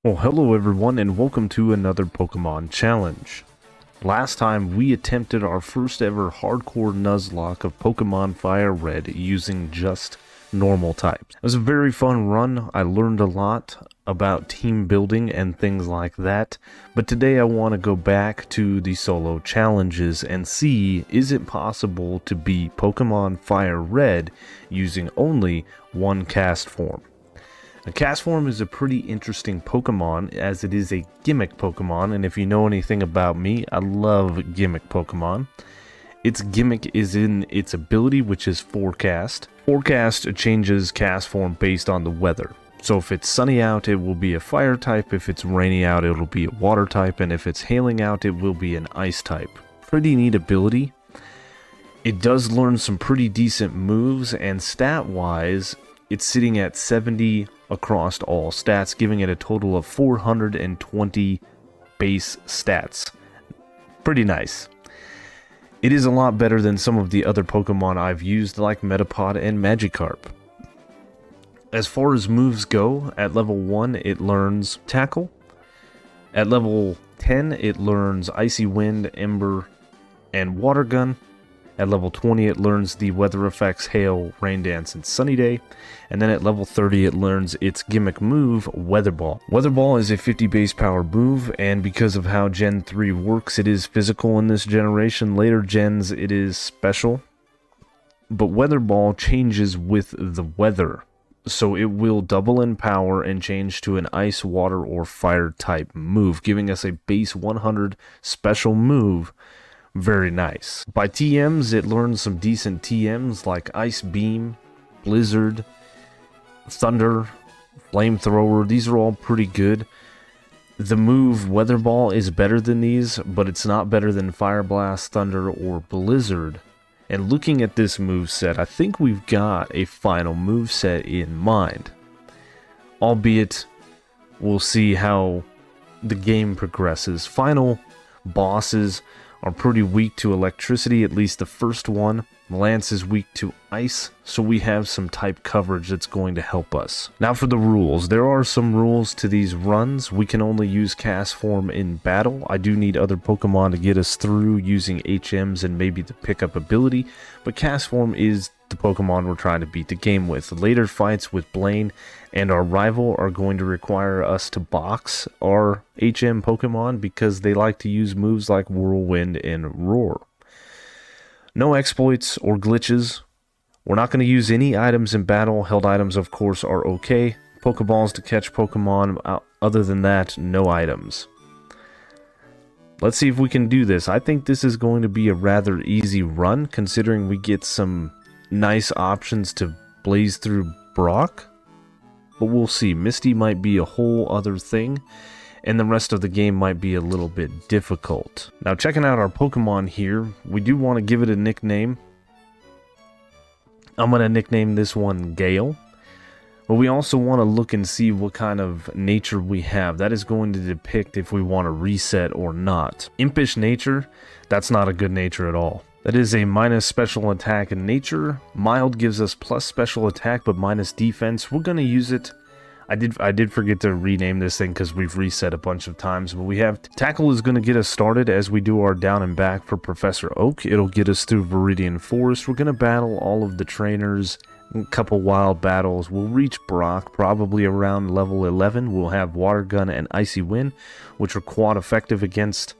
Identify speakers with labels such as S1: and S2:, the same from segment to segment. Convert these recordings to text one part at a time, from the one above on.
S1: Well, hello everyone and welcome to another Pokemon challenge. Last time we attempted our first ever hardcore Nuzlocke of Pokemon FireRed using just normal types. It was a very fun run. I learned a lot about team building and things like that, but today I want to go back to the solo challenges and see, is it possible to beat Pokemon FireRed using only one Castform? A Castform is a pretty interesting Pokemon as it is a gimmick Pokemon, and if you know anything about me, I love gimmick Pokemon. Its gimmick is in its ability, which is Forecast. Forecast changes Castform based on the weather. So if it's sunny out, it will be a fire type, if it's rainy out, it will be a water type, and if it's hailing out, it will be an ice type. Pretty neat ability. It does learn some pretty decent moves, and stat-wise, it's sitting at 70 across all stats, giving it a total of 420 base stats. Pretty nice. It is a lot better than some of the other Pokemon I've used, like Metapod and Magikarp. As far as moves go, at level 1 it learns Tackle. At level 10 it learns Icy Wind, Ember, and Water Gun. At level 20 it learns the weather effects Hail, Rain Dance, and Sunny Day. And then at level 30 it learns its gimmick move, Weather Ball. Weather Ball is a 50 base power move, and because of how Gen 3 works, it is physical in this generation. Later gens it is special. But Weather Ball changes with the weather. So it will double in power and change to an Ice, Water, or Fire type move, giving us a base 100 special move. Very nice. By TMs, it learns some decent TMs like Ice Beam, Blizzard, Thunder, Flamethrower. These are all pretty good. The move Weather Ball is better than these, but it's not better than Fire Blast, Thunder, or Blizzard. And looking at this moveset, I think we've got a final moveset in mind. Albeit, we'll see how the game progresses. Final bosses are pretty weak to electricity, at least the first one. Lance is weak to ice, so we have some type coverage that's going to help us. Now for the rules. There are some rules to these runs. We can only use Castform in battle. I do need other Pokemon to get us through using HMs and maybe the pickup ability, but Castform is the Pokemon we're trying to beat the game with. Later fights with Blaine and our rival are going to require us to box our HM Pokemon because they like to use moves like Whirlwind and Roar. No exploits or glitches. We're not going to use any items in battle. Held items, of course, are okay. Pokeballs to catch Pokemon. Other than that, no items. Let's see if we can do this. I think this is going to be a rather easy run, considering we get some nice options to blaze through Brock. But we'll see. Misty might be a whole other thing, and the rest of the game might be a little bit difficult. Now, checking out our Pokemon here, we do want to give it a nickname. I'm going to nickname this one Gale. But we also want to look and see what kind of nature we have. That is going to depict if we want to reset or not. Impish nature, that's not a good nature at all. That is a minus special attack in nature. Mild gives us plus special attack but minus defense. We're going to use it. I did forget to rename this thing because we've reset a bunch of times, but we have Tackle is going to get us started as we do our down and back for Professor Oak. It'll get us through Viridian Forest. We're going to battle all of the trainers, a couple wild battles. We'll reach Brock probably around level 11. We'll have Water Gun and Icy Wind, which are quad effective against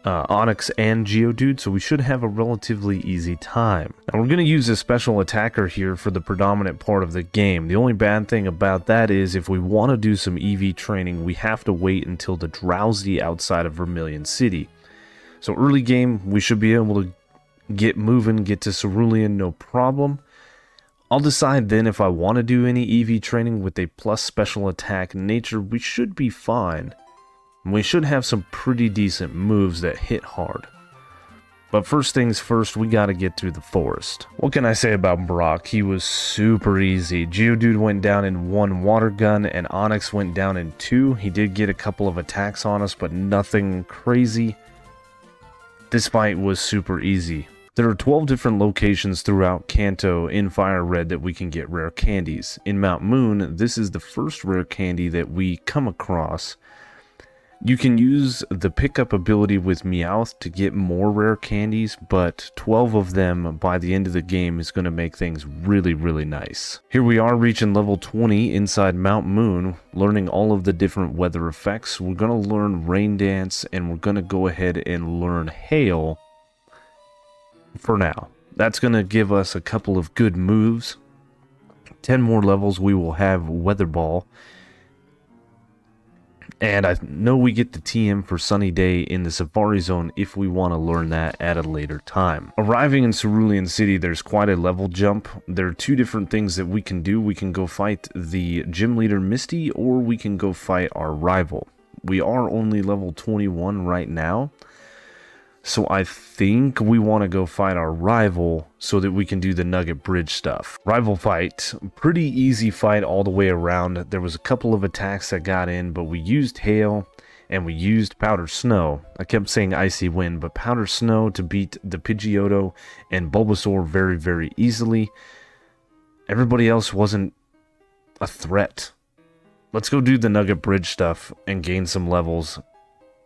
S1: Onix and Geodude, so we should have a relatively easy time. Now we're going to use a special attacker here for the predominant part of the game. The only bad thing about that is if we want to do some EV training, we have to wait until the Drowsy outside of Vermilion City. So early game, we should be able to get moving, get to Cerulean, no problem. I'll decide then if I want to do any EV training with a plus special attack nature. We should be fine. We should have some pretty decent moves that hit hard. But first things first, we gotta get through the forest. What can I say about Brock? He was super easy. Geodude went down in 1 Water Gun, and Onix went down in 2. He did get a couple of attacks on us, but nothing crazy. This fight was super easy. There are 12 different locations throughout Kanto in FireRed that we can get rare candies. In Mount Moon, this is the first rare candy that we come across. You can use the pickup ability with Meowth to get more rare candies, but 12 of them by the end of the game is going to make things really, really nice. Here we are reaching level 20 inside Mount Moon, learning all of the different weather effects. We're going to learn Rain Dance, and we're going to go ahead and learn Hail for now. That's going to give us a couple of good moves. 10 more levels we will have Weather Ball. And I know we get the TM for Sunny Day in the Safari Zone if we want to learn that at a later time. Arriving in Cerulean City, there's quite a level jump. There are two different things that we can do. We can go fight the gym leader Misty, or we can go fight our rival. We are only level 21 right now. So I think we want to go fight our rival so that we can do the Nugget Bridge stuff. Rival fight, pretty easy fight all the way around. There was a couple of attacks that got in, but we used Hail and we used Powder Snow. I kept saying Icy Wind, but Powder Snow to beat the Pidgeotto and Bulbasaur very, very easily. Everybody else wasn't a threat. Let's go do the Nugget Bridge stuff and gain some levels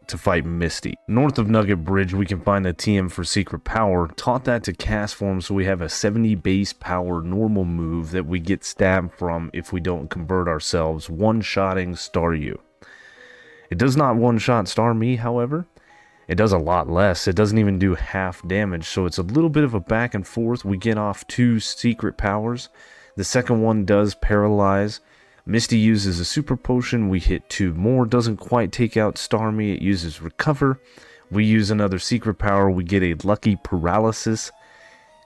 S1: to fight Misty. North of Nugget Bridge, we can find the TM for Secret Power. Taught that to Castform, so we have a 70 base power normal move that we get stabbed from if we don't convert ourselves, one-shotting Staryu. It does not one-shot Starmie, however. It does a lot less. It doesn't even do half damage, so it's a little bit of a back and forth. We get off 2 secret powers. The second one does paralyze. Misty uses a super potion, we hit 2 more, doesn't quite take out Starmie, it uses recover. We use another secret power, we get a lucky paralysis,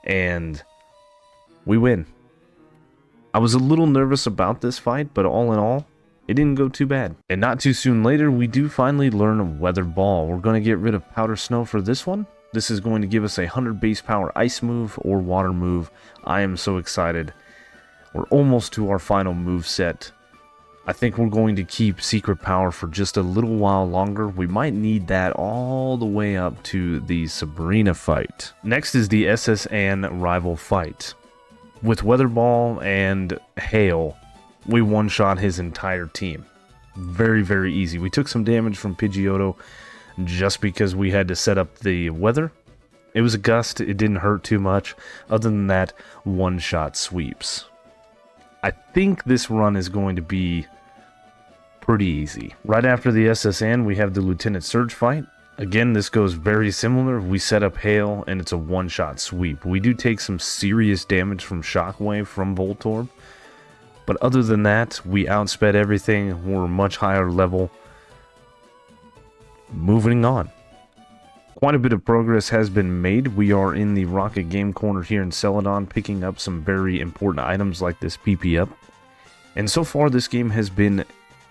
S1: and we win. I was a little nervous about this fight, but all in all, it didn't go too bad. And not too soon later, we do finally learn Weather Ball. We're going to get rid of Powder Snow for this one. This is going to give us a 100 base power ice move or water move. I am so excited. We're almost to our final move set. I think we're going to keep Secret Power for just a little while longer. We might need that all the way up to the Sabrina fight. Next is the SS Ann rival fight. With Weather Ball and Hail, we one-shot his entire team. Very, very easy. We took some damage from Pidgeotto just because we had to set up the weather. It was a gust. It didn't hurt too much. Other than that, one-shot sweeps. I think this run is going to be pretty easy. Right after the SSN, we have the Lieutenant Surge fight. Again, this goes very similar. We set up Hail, and it's a one-shot sweep. We do take some serious damage from Shockwave from Voltorb, but other than that, we outsped everything. We're much higher level. Moving on. Quite a bit of progress has been made. We are in the Rocket Game Corner here in Celadon, picking up some very important items like this PP Up. And so far, this game has been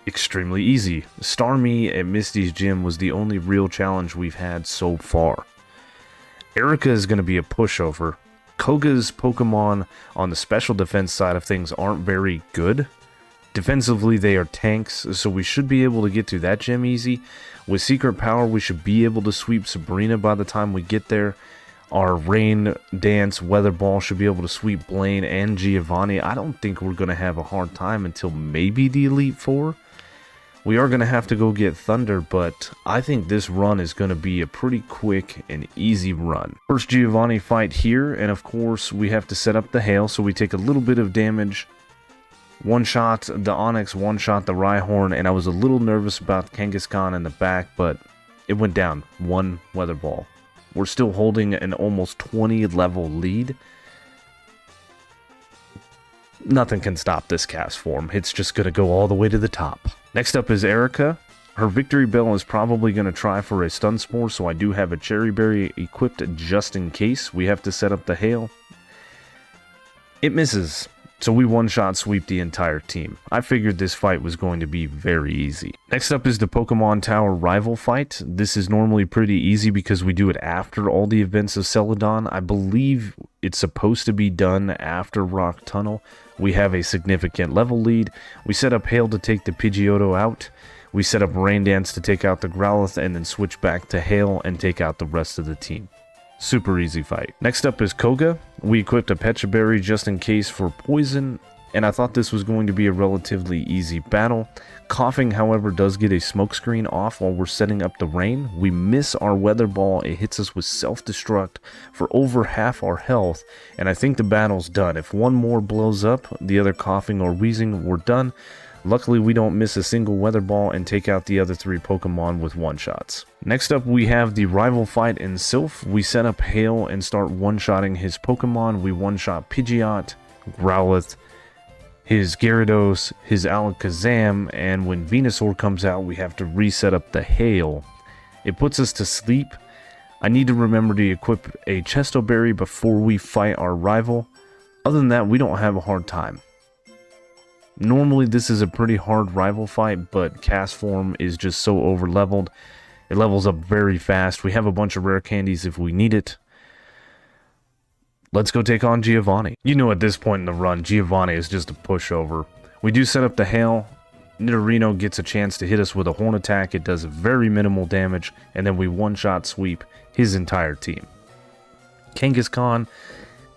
S1: extremely easy. Starmie at Misty's Gym was the only real challenge we've had so far. Erica is going to be a pushover. Koga's Pokemon on the special defense side of things aren't very good. Defensively, they are tanks, so we should be able to get through that gym easy. With Secret Power, we should be able to sweep Sabrina by the time we get there. Our Rain Dance Weather Ball should be able to sweep Blaine and Giovanni. I don't think we're going to have a hard time until maybe the Elite Four. We are going to have to go get Thunder, but I think this run is going to be a pretty quick and easy run. First Giovanni fight here, and of course we have to set up the Hail, so we take a little bit of damage. One shot the Onix, one shot the Rhyhorn, and I was a little nervous about Kangaskhan in the back, but it went down. One Weather Ball. We're still holding an almost 20 level lead. Nothing can stop this Castform. It's just going to go all the way to the top. Next up is Erica. Her Victory Bell is probably going to try for a Stun Spore, so I do have a Cherry Berry equipped just in case. We have to set up the Hail. It misses. So we one-shot sweep the entire team. I figured this fight was going to be very easy. Next up is the Pokemon Tower rival fight. This is normally pretty easy because we do it after all the events of Celadon. I believe it's supposed to be done after Rock Tunnel. We have a significant level lead. We set up Hail to take the Pidgeotto out. We set up Rain Dance to take out the Growlithe and then switch back to Hail and take out the rest of the team. Super easy fight. Next up is Koga. We equipped a Pecha Berry just in case for poison, and I thought this was going to be a relatively easy battle. Coughing, however, does get a smokescreen off while we're setting up the rain. We miss our weather ball. It hits us with self-destruct for over half our health, and I think the battle's done. If one more blows up, the other coughing or wheezing, we're done. Luckily, we don't miss a single weather ball and take out the other 3 Pokemon with one-shots. Next up, we have the rival fight in Sylph. We set up Hail and start one-shotting his Pokemon. We one-shot Pidgeot, Growlithe, his Gyarados, his Alakazam, and when Venusaur comes out, we have to reset up the Hail. It puts us to sleep. I need to remember to equip a Chesto Berry before we fight our rival. Other than that, we don't have a hard time. Normally, this is a pretty hard rival fight, but Castform is just so over-leveled. It levels up very fast. We have a bunch of rare candies if we need it. Let's go take on Giovanni. You know, at this point in the run, Giovanni is just a pushover. We do set up the Hail. Nidorino gets a chance to hit us with a Horn Attack. It does very minimal damage, and then we one-shot sweep his entire team. Kangaskhan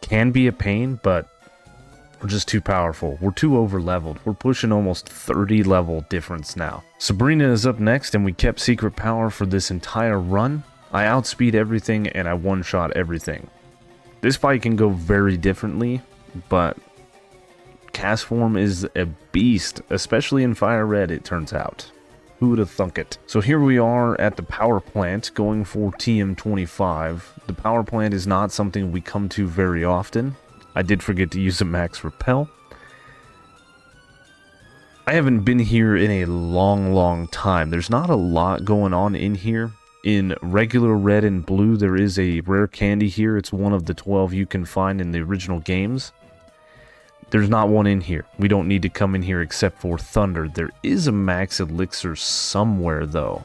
S1: can be a pain, but we're just too powerful. We're too over-leveled. We're pushing almost 30 level difference now. Sabrina is up next, and we kept Secret Power for this entire run. I outspeed everything, and I one-shot everything. This fight can go very differently, but Castform is a beast, especially in FireRed, it turns out. Who would have thunk it? So here we are at the power plant, going for TM25. The power plant is not something we come to very often. I did forget to use a max repel. I haven't been here in a long time. There's not a lot going on in here. In regular red and blue, there is a rare candy here. It's one of the 12 you can find in the original games. There's not one in here. We don't need to come in here except for Thunder. There is a max elixir somewhere, though.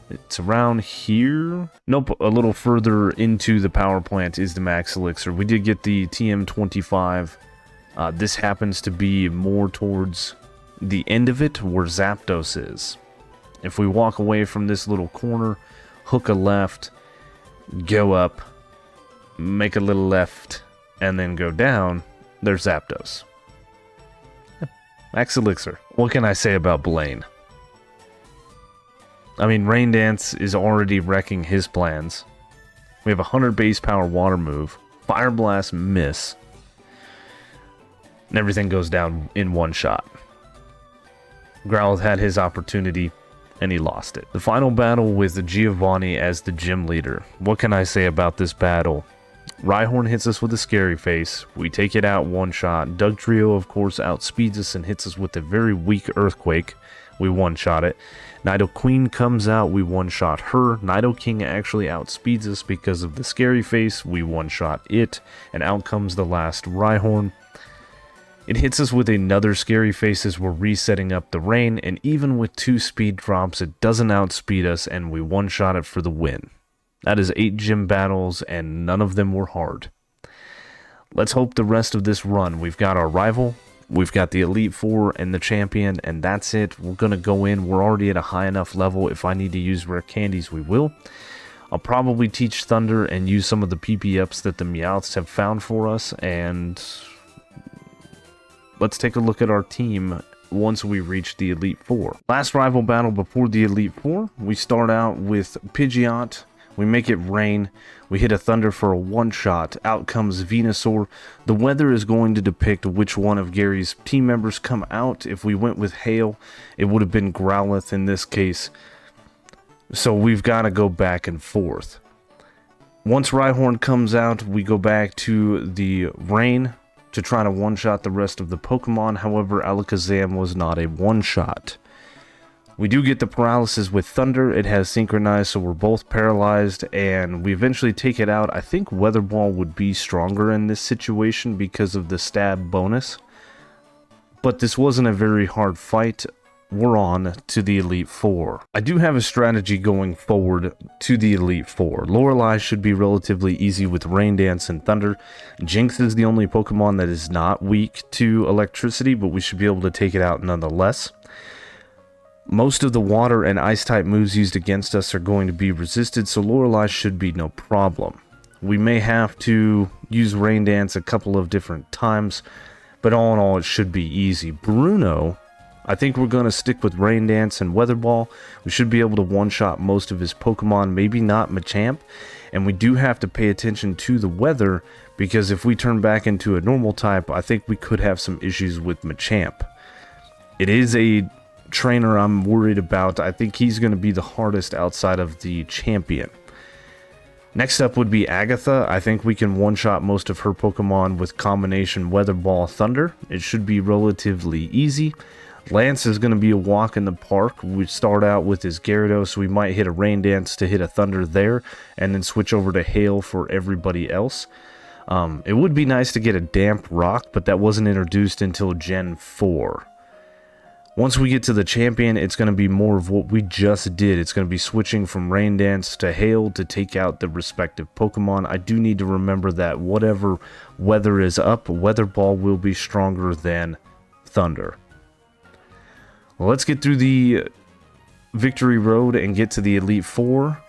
S1: It's around here. Nope, a little further into the power plant is the max elixir. We did get the TM25. This happens to be more towards the end of it, where Zapdos is. If we walk away from this little corner, hook a left, go up, make a little left, and then go down, there's Zapdos. Max Elixir. What can I say about Blaine? I mean, Rain Dance is already wrecking his plans. We have 100 base power water move, Fire Blast miss, and everything goes down in one shot. Growlithe had his opportunity, and he lost it. The final battle with Giovanni as the gym leader. What can I say about this battle? Rhyhorn hits us with a Scary Face. We take it out one shot. Dugtrio, of course, outspeeds us and hits us with a very weak Earthquake. We one-shot it. Nidoqueen comes out. We one-shot her. Nidoking actually outspeeds us because of the Scary Face. We one-shot it. And out comes the last Rhyhorn. It hits us with another Scary Face as we're resetting up the rain, and even with 2 speed drops, it doesn't outspeed us, and we one-shot it for the win. That is 8 gym battles, and none of them were hard. Let's hope the rest of this run. We've got our rival, we've got the Elite Four, and the champion, and that's it. We're going to go in. We're already at a high enough level. If I need to use rare candies, we will. I'll probably teach Thunder and use some of the PP-ups that the Meowths have found for us, and let's take a look at our team once we reach the Elite Four. Last rival battle before the Elite Four, we start out with Pidgeot. We make it rain. We hit a Thunder for a one-shot. Out comes Venusaur. The weather is going to depict which one of Gary's team members come out. If we went with Hail, it would have been Growlithe in this case. So we've got to go back and forth. Once Rhyhorn comes out, we go back to the rain to try to one-shot the rest of the Pokemon. However, Alakazam was not a one-shot. We do get the paralysis with Thunder. It has synchronized, so we're both paralyzed, and we eventually take it out. I think Weather Ball would be stronger in this situation because of the stab bonus. But this wasn't a very hard fight. We're on to the Elite Four. I do have a strategy going forward to the Elite Four. Lorelei should be relatively easy with Rain Dance and Thunder. Jinx is the only Pokemon that is not weak to electricity, but we should be able to take it out nonetheless. Most of the water and ice type moves used against us are going to be resisted, so Lorelei should be no problem. We may have to use Rain Dance a couple of different times, but all in all it should be easy. Bruno, I think we're going to stick with Rain Dance and Weather Ball. We should be able to one-shot most of his Pokemon, maybe not Machamp. And we do have to pay attention to the weather, because if we turn back into a normal type, I think we could have some issues with Machamp. It is a trainer I'm worried about. I think he's going to be the hardest outside of the champion. Next up would be Agatha. I think we can one-shot most of her Pokemon with combination Weather Ball Thunder. It should be relatively easy. Lance is going to be a walk in the park. We start out with his Gyarados, so we might hit a Rain Dance to hit a Thunder there, and then switch over to Hail for everybody else. It would be nice to get a Damp Rock, but that wasn't introduced until Gen 4. Once we get to the champion, it's going to be more of what we just did. It's going to be switching from Rain Dance to Hail to take out the respective Pokemon. I do need to remember that whatever weather is up, Weather Ball will be stronger than Thunder. Well, let's get through the victory road and get to the Elite Four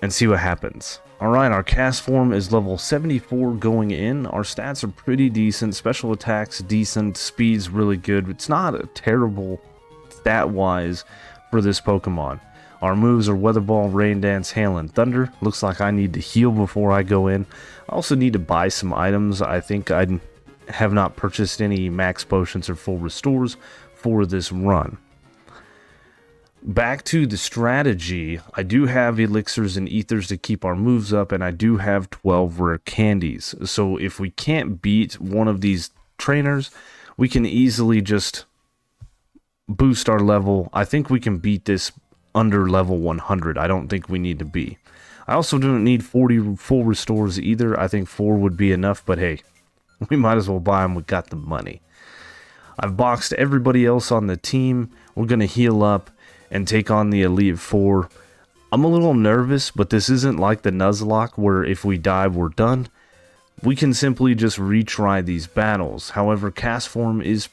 S1: and see what happens. Alright, our Castform is level 74 going in. Our stats are pretty decent. Special attacks decent. Speed's really good. It's not a terrible stat-wise for this Pokemon. Our moves are Weather Ball, Rain Dance, Hail, and Thunder. Looks like I need to heal before I go in. I also need to buy some items. I think I have not purchased any max potions or full restores for this run. Back to the strategy, I do have elixirs and ethers to keep our moves up, and I do have 12 rare candies. So if we can't beat one of these trainers, we can easily just boost our level. I think we can beat this under level 100. I don't think we need to be. I also don't need 40 full restores either. I think 4 would be enough, but hey, we might as well buy them. We got the money. I've boxed everybody else on the team. We're going to heal up and take on the Elite Four. I'm a little nervous, but this isn't like the Nuzlocke where if we die, we're done. We can simply just retry these battles. However, Castform is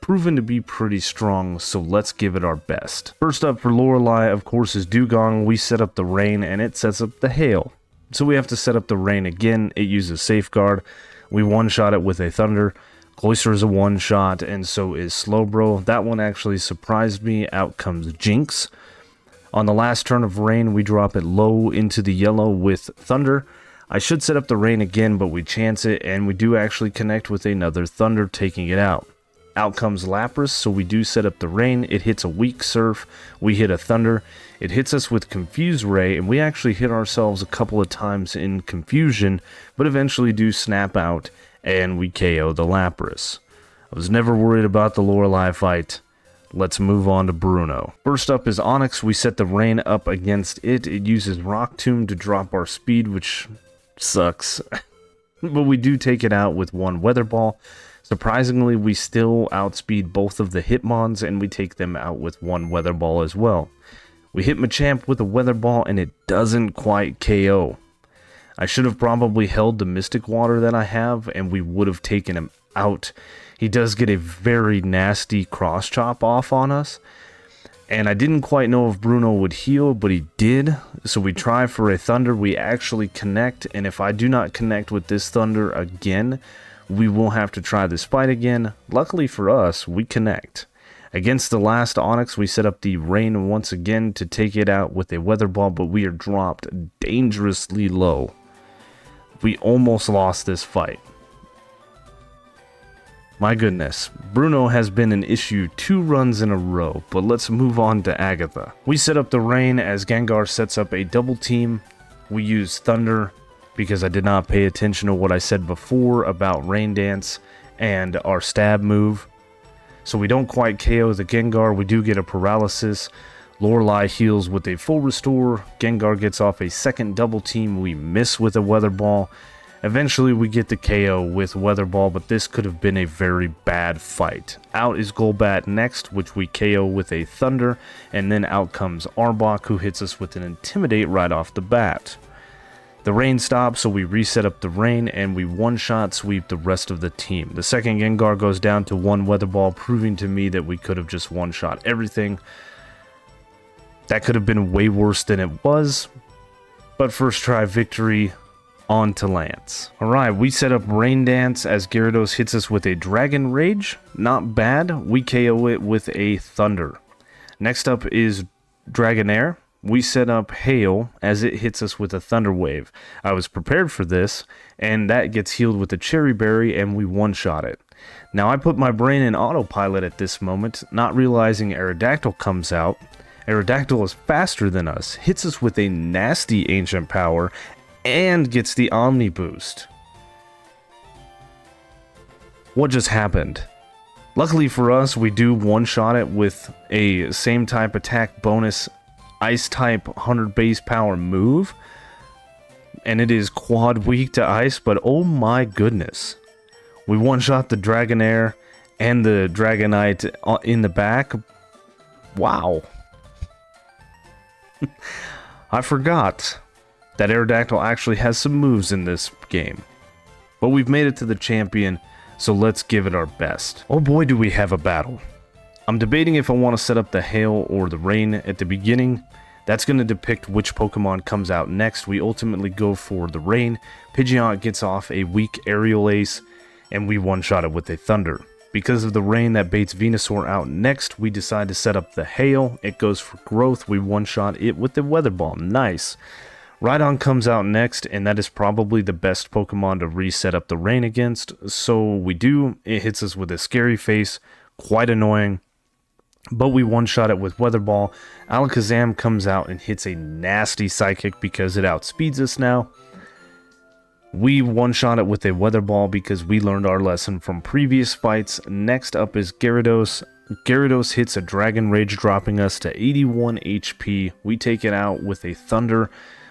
S1: proven to be pretty strong, so let's give it our best. First up for Lorelei, of course, is Dugong. We set up the Rain, and it sets up the Hail. So we have to set up the Rain again. It uses Safeguard. We one-shot it with a Thunder. Cloyster is a one-shot, and so is Slowbro. That one actually surprised me. Out comes Jinx. On the last turn of Rain, we drop it low into the yellow with Thunder. I should set up the Rain again, but we chance it, and we do actually connect with another Thunder, taking it out. Out comes Lapras, so we do set up the Rain. It hits a weak Surf. We hit a Thunder. It hits us with Confuse Ray, and we actually hit ourselves a couple of times in confusion, but eventually do snap out, and we KO the Lapras. I was never worried about the Lorelei fight. Let's move on to Bruno. First up is Onix. We set the Rain up against it. It uses Rock Tomb to drop our speed, which sucks. But we do take it out with one Weather Ball. Surprisingly, we still outspeed both of the Hitmons, and we take them out with one Weather Ball as well. We hit Machamp with a Weather Ball, and it doesn't quite KO. I should have probably held the Mystic Water that I have, and we would have taken him out. He does get a very nasty cross chop off on us, and I didn't quite know if Bruno would heal, but he did. So we try for a Thunder. We actually connect, and if I do not connect with this Thunder again, we will have to try this fight again. Luckily for us, we connect. Against the last Onix, we set up the Rain once again to take it out with a Weather Ball, but we are dropped dangerously low. We almost lost this fight. My goodness, Bruno has been an issue 2 runs in a row, but let's move on to Agatha. We set up the Rain as Gengar sets up a double team. We use Thunder because I did not pay attention to what I said before about Rain Dance and our stab move. So we don't quite KO the Gengar. We do get a paralysis. Lorelei heals with a full restore. Gengar gets off a second double team. We miss with a Weather Ball. Eventually we get the KO with Weather Ball, but this could have been a very bad fight. Out is Golbat next, which we KO with a Thunder, and then out comes Arbok, who hits us with an Intimidate right off the bat. The rain stopped, so we reset up the rain, and we one-shot sweep the rest of the team. The second Gengar goes down to 1 Weather Ball, proving to me that we could have just one-shot everything. That could have been way worse than it was, but first try victory on to Lance. Alright, we set up Rain Dance as Gyarados hits us with a Dragon Rage. Not bad. We KO it with a Thunder. Next up is Dragonair. We set up Hail as it hits us with a Thunder Wave. I was prepared for this, and that gets healed with a Cherry Berry, and we one-shot it. Now, I put my brain in autopilot at this moment, not realizing Aerodactyl comes out. Aerodactyl is faster than us, hits us with a nasty Ancient Power, and gets the Omni Boost. What just happened? Luckily for us, we do one-shot it with a same type attack bonus Ice type 100 base power move, and it is quad weak to ice, but oh my goodness. We one-shot the Dragonair and the Dragonite in the back. Wow. I forgot that Aerodactyl actually has some moves in this game. But we've made it to the champion, so let's give it our best. Oh boy, do we have a battle. I'm debating if I want to set up the Hail or the Rain at the beginning. That's going to depict which Pokemon comes out next. We ultimately go for the Rain. Pidgeot gets off a weak Aerial Ace, and we one-shot it with a Thunder. Because of the Rain that baits Venusaur out next, we decide to set up the Hail. It goes for growth. We one-shot it with the Weather Ball. Nice. Rhydon comes out next, and that is probably the best Pokemon to reset up the Rain against. So we do. It hits us with a Scary Face. Quite annoying. But we one-shot it with Weather Ball. Alakazam comes out and hits a nasty Psychic because it outspeeds us now. We one-shot it with a Weather Ball because we learned our lesson from previous fights. Next up is Gyarados. Gyarados hits a Dragon Rage, dropping us to 81 HP. We take it out with a Thunder.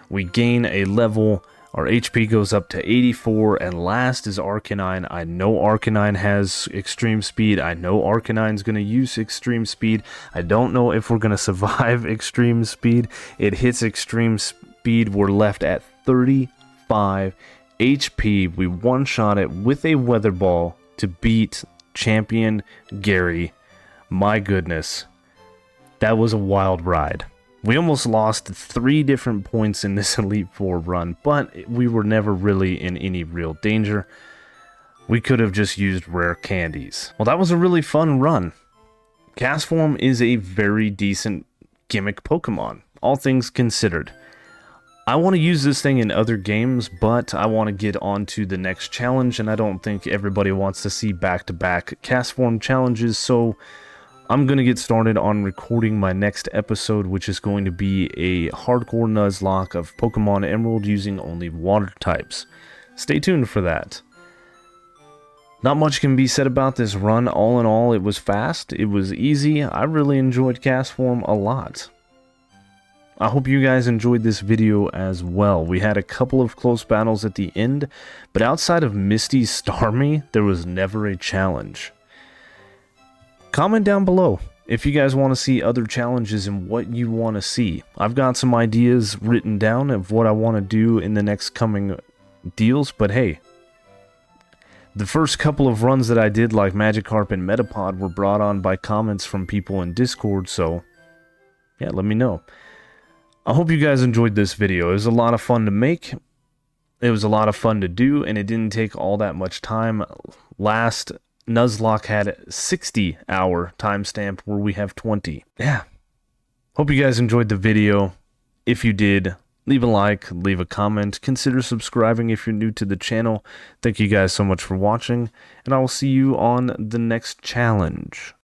S1: We gain a level. Our HP goes up to 84, and last is Arcanine. I know Arcanine has Extreme Speed. I know Arcanine's going to use Extreme Speed. I don't know if we're going to survive Extreme Speed. It hits Extreme Speed. We're left at 35 HP. We one-shot it with a Weather Ball to beat Champion Gary. My goodness. That was a wild ride. We almost lost 3 different points in this Elite Four run, but we were never really in any real danger. We could have just used rare candies. Well, that was a really fun run. Castform is a very decent gimmick Pokemon, all things considered. I want to use this thing in other games, but I want to get on to the next challenge, and I don't think everybody wants to see back-to-back Castform challenges, so I'm going to get started on recording my next episode, which is going to be a hardcore Nuzlocke of Pokemon Emerald using only water types. Stay tuned for that. Not much can be said about this run. All in all, it was fast, it was easy. I really enjoyed Castform a lot. I hope you guys enjoyed this video as well. We had a couple of close battles at the end, but outside of Misty's Starmie, there was never a challenge. Comment down below if you guys want to see other challenges and what you want to see. I've got some ideas written down of what I want to do in the next coming deals, but hey, the first couple of runs that I did like Magikarp and Metapod were brought on by comments from people in Discord, so yeah, let me know. I hope you guys enjoyed this video. It was a lot of fun to make. It was a lot of fun to do, and it didn't take all that much time. Last Nuzlocke had a 60-hour timestamp where we have 20. Yeah. Hope you guys enjoyed the video. If you did, leave a like, leave a comment, consider subscribing if you're new to the channel. Thank you guys so much for watching, and I will see you on the next challenge.